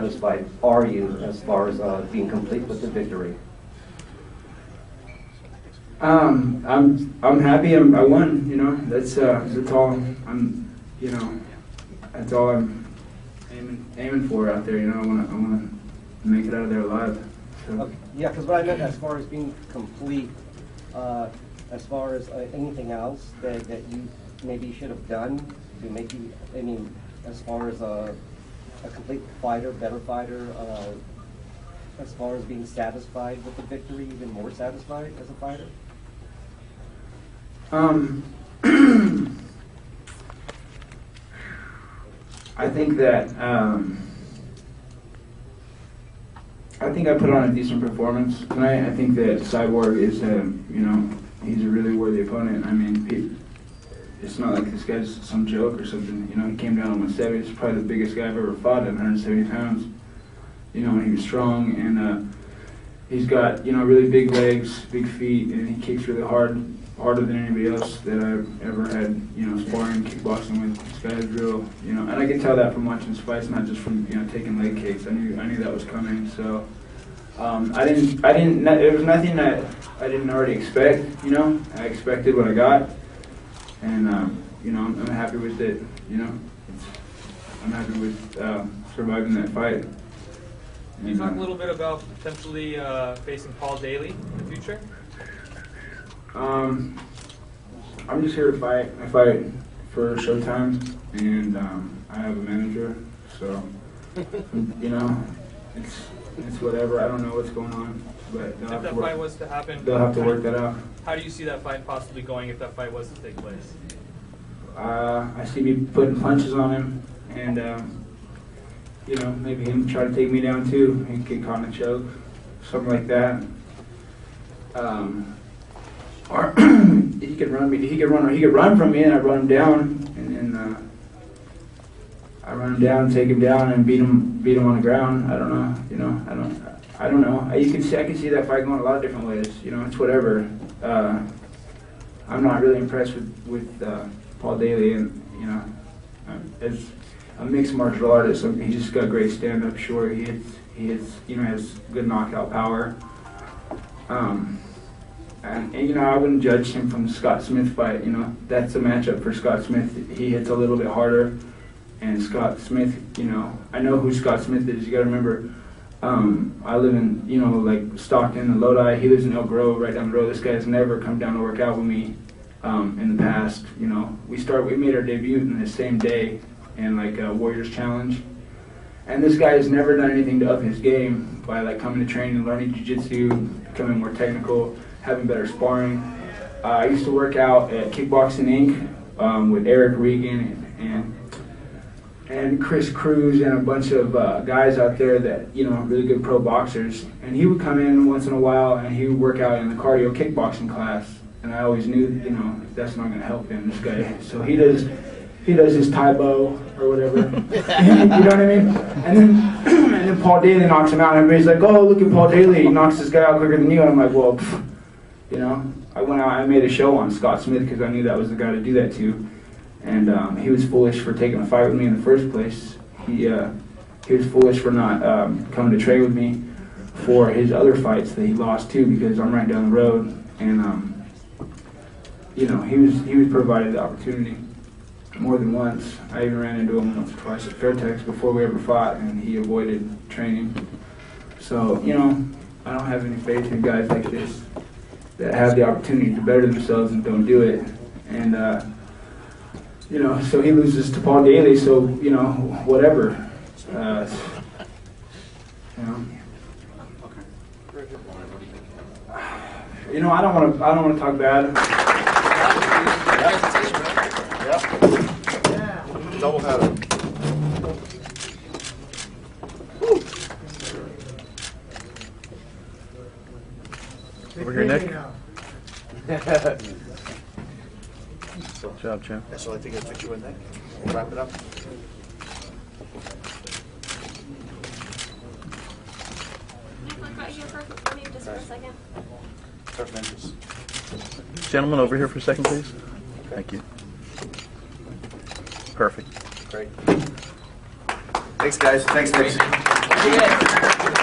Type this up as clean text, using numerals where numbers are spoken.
satisfied are you as far as being complete with the victory? I'm happy. I won. You know, that's all. That's all I'm aiming for out there. You know, I wanna make it out of there alive. So. Okay. Yeah, because what I meant as far as being complete, as far as anything else that you maybe should have done to make you, I mean, as far as a complete fighter, better fighter, as far as being satisfied with the victory, even more satisfied as a fighter? I think that I think I put on a decent performance tonight. I think that CYBORG is he's a really worthy opponent. I mean, it's not like this guy's some joke or something. You know, he came down on 170. He's probably the biggest guy I've ever fought at 170 pounds. You know, and he was strong, and he's got, you know, really big legs, big feet, and he kicks really hard, harder than anybody else that I've ever had, you know, sparring, kickboxing with. This guy is real, you know, and I can tell that from watching his fights, not just from, you know, taking leg kicks. I knew that was coming. So it was nothing that I didn't already expect. You know, I expected what I got, and you know, I'm happy with it. You know, I'm happy with surviving that fight. Can you talk a little bit about potentially facing Paul Daly in the future? I'm just here to fight. I fight for Showtime, and I have a manager, so you know, it's whatever. I don't know what's going on, but If that fight was to happen, they'll have to work that out. How do you see that fight possibly going if that fight was to take place? I see me putting punches on him, and you know, maybe him try to take me down too and get caught in a choke, something like that. Or he could run me. He could run from me, and I run him down, and then I run him down, take him down, and beat him on the ground. I don't know. You know, I don't know. I can see that fight going a lot of different ways. You know, it's whatever. I'm not really impressed with Paul Daly, and you know, as a mixed martial artist, he just got great stand-up. Sure, he hits, you know, has good knockout power. And you know, I wouldn't judge him from the Scott Smith fight. You know, that's a matchup for Scott Smith. He hits a little bit harder, and Scott Smith, you know, I know who Scott Smith is. You got to remember, I live in, you know, like Stockton and Lodi. He lives in Elk Grove, right down the road. This guy has never come down to work out with me in the past. You know, we made our debut in the same day in like a Warriors Challenge, and this guy has never done anything to up his game by like coming to train and learning jiu-jitsu, becoming more technical, having better sparring. I used to work out at Kickboxing Inc. With Eric Regan and Chris Cruz and a bunch of guys out there that, you know, are really good pro boxers. And he would come in once in a while and he would work out in the cardio kickboxing class. And I always knew, you know, that's not going to help him, this guy. So he does his CYBORG or whatever. You know what I mean? And then Paul Daly knocks him out, and everybody's like, "Oh, look at Paul Daly! He knocks this guy out quicker than you." And I'm like, "Well, you know, I went out, I made a show on Scott Smith because I knew that was the guy to do that to, and he was foolish for taking a fight with me in the first place. He was foolish for not coming to train with me for his other fights that he lost too, because I'm right down the road, and you know, he was provided the opportunity more than once. I even ran into him once or twice at Fairtex before we ever fought, and he avoided training. So, you know, I don't have any faith in guys like this that have the opportunity to better themselves and don't do it. And, you know, so he loses to Paul Daly, so, you know, whatever. You know. You know, I don't want to talk bad. Double header. Over here, Nick. Good job, champ. Yeah, so I'd like to get a picture with Nick. We'll wrap it up. Nick, right here for me just for a second. Perfect interest. Gentlemen, over here for a second, please. Thank you. Perfect. Great. Thanks, guys. Thanks, Nick. Diaz.